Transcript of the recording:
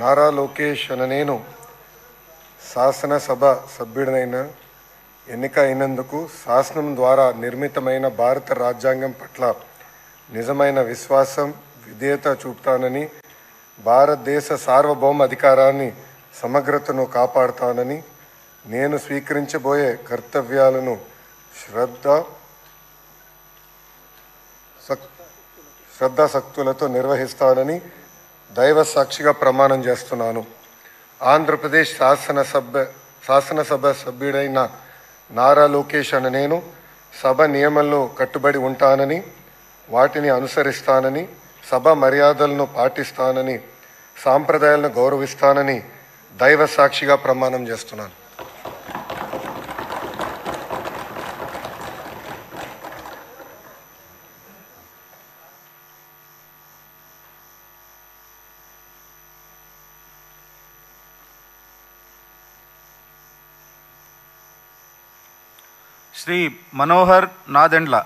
నారా లోకేష్ అనే నేను శాసనసభ సభ్యుడినైన ఎన్నిక అయినందుకు శాసనం ద్వారా నిర్మితమైన భారత రాజ్యాంగం పట్ల నిజమైన విశ్వాసం విధేయత చూపుతానని, భారతదేశ సార్వభౌమ అధికారాన్ని సమగ్రతను కాపాడుతానని, నేను స్వీకరించబోయే కర్తవ్యాలను శ్రద్ధాశక్తులతో నిర్వహిస్తానని దైవ సాక్షిగా ప్రమాణం చేస్తున్నాను. ఆంధ్రప్రదేశ్ శాసనసభ సభ్యుడైన నారా లోకేష్ అనే నేను సభ నియమంలో కట్టుబడి ఉంటానని, వాటిని అనుసరిస్తానని, సభ మర్యాదలను పాటిస్తానని, సాంప్రదాయాలను గౌరవిస్తానని దైవ సాక్షిగా ప్రమాణం చేస్తున్నాను. శ్రీ మనోహర్ నాదెండ్ల.